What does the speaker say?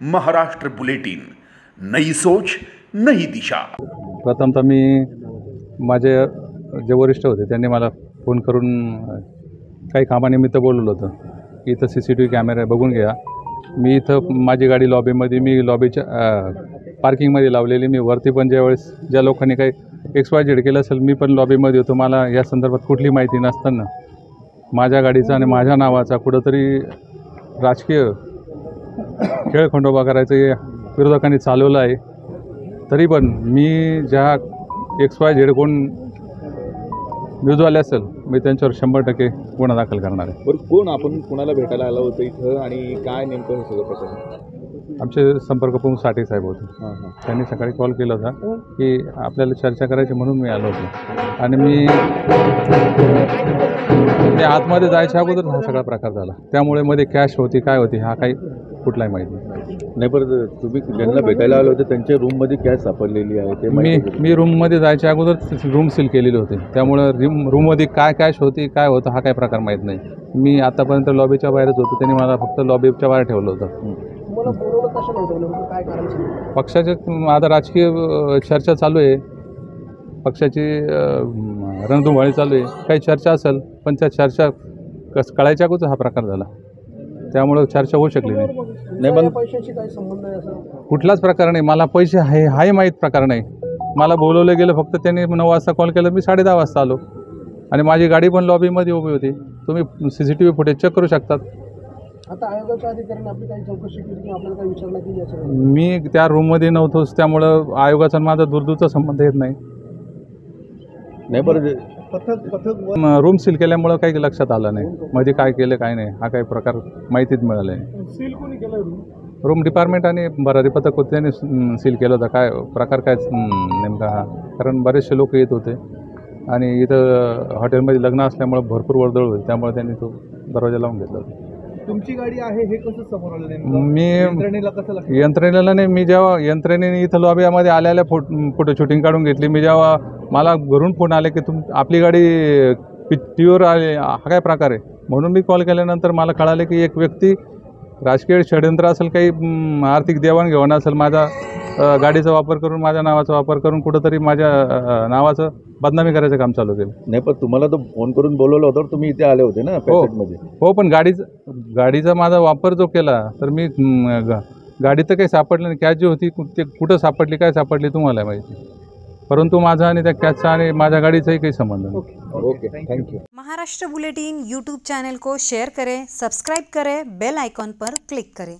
Maharashtra bulletin, नई सोच नई दिशा। प्रथमतः मी माझे जे वरिष्ठ होते त्यांनी मला फोन करून काही कामानिमित्त बोलवलं होतं। इथं CCTV कॅमेरा बघून घ्या। मी इथं माझी गाडी लॉबीमध्ये, मी लॉबीच्या पार्किंगमध्ये लावलेली। मी वरती पण ज्या लोकांनी काही XYZ केलं असेल, मी पण लॉबीमध्ये होतो। मला या संदर्भात कुठली माहिती नसताना माझ्या गाडीचा आणि माझ्या नावाचा कुठंतरी राजकीय खेळखंडोबा करायचं हे विरोधकांनी चालवलं आहे। तरी पण मी ज्या XYZ कोण न्यूजवाले असेल, मी त्यांच्यावर 100% गुन्हा दाखल करणार आहे। बरं, कोण आपण कुणाला भेटायला आलं होतं इथं आणि काय नेमकं हे सगळं प्रकरण? आमचे संपर्क प्रमुख साठे साहेब होते। त्यांनी सकाळी कॉल केला होता की आपल्याला चर्चा करायची, म्हणून मी आलो होतो। आणि मी आतमध्ये जायच्या अगोदर हा सगळा प्रकार झाला। त्यामुळे मध्ये कॅश होती काय होती हा काही कुठलाही माहिती नाही। बरं, तुम्ही ज्यांना भेटायला आले होते त्यांच्या रूममध्ये कॅश सापडलेली आहे ते मी रूममध्ये जायच्या अगोदर रूम सील केलेली होती। त्यामुळे रूममध्ये काय कॅश होती काय होतं हा काही प्रकार माहीत नाही। मी आतापर्यंत लॉबीच्या बाहेरच होतो। त्यांनी मला फक्त लॉबीच्या बाहेर ठेवलं होतं। पक्षाचे आता राजकीय चर्चा चालू आहे, पक्षाची रणधुमाळी चालू आहे। काही चर्चा असेल, पण त्या चर्चा कळायच्या अगोदर हा प्रकार झाला। त्यामुळे चर्चा होऊ शकली नाही। पण पैशाशी काय संबंध आहे असं कुठलाच प्रकार नाही। मला पैसे हाही माहीत प्रकार नाही। मला बोलवलं गेलं, फक्त त्यांनी 9 वाजता कॉल केला, मी 10:30 वाजता आलो। आणि माझी गाडी पण लॉबीमध्ये उभी होती। तुम्ही CCTV फुटेज चेक करू शकतात। आता आयोगाच्या अधिकाऱ्यांनी आपली काही चौकशी केली किंवा आपल्याला काही विचारणा केली असेल? मी त्या रूममध्ये नव्हतोच, त्यामुळं आयोगाचा माझा दूरदूरचा संबंध येत नाही। बरं, रूम सील केल्यामुळं काही लक्षात आलं नाही मध्ये काय केलं काय नाही हा काही प्रकार माहितीच मिळाला नाही। सील कोणी केलं रूम डिपार्टमेंट आणि भरारी पथक होते त्यांनी सील केलं होतं। काय प्रकार काय नेमका हा, कारण बरेचसे लोक येत होते आणि इथं हॉटेलमध्ये लग्न असल्यामुळं भरपूर वर्दळ होती, त्यामुळे त्यांनी तो दरवाजा लावून घेतला होता। तुमची गाडी आहे हे कसं समोर आलं? मी यंत्रणेला नाही, मी जेव्हा यंत्रणेने इथं लॉबीमध्ये आलेल्या फोटो शूटिंग काढून घेतली। मी जेव्हा मला घरून फोन आले की आपली गाडी टीव्हीवर आली, हा काय प्रकार आहे, म्हणून मी कॉल केल्यानंतर मला कळाले की एक व्यक्ती राजकीय षडयंत्र असेल, काही आर्थिक देवाणघेवाण असेल, माझ्या गाडीचा वापर करून, माझ्या नावाचा वापर करून कुठंतरी माझ्या नावाचं बदनामी करायचं काम चालू केलं। नाही, पण तुम्हाला तो फोन करून बोलवलं होतं, तुम्ही इथे आले होते ना पॅकेजमध्ये? हो, पण गाडीचा माझा वापर जो केला, तर मी गाडी तर काही सापडली नाही। कॅच जी होती ते कुठं सापडली काय सापडली तुम्हाला माहिती, परंतु माझा आणि त्या कॅचचा आणि माझ्या गाडीचाही काही संबंध नाही। Okay, thank you. Maharashtra bulletin YouTube channel को शेयर करें, सब्सक्राइब करें, बेल आइकॉन पर क्लिक करें।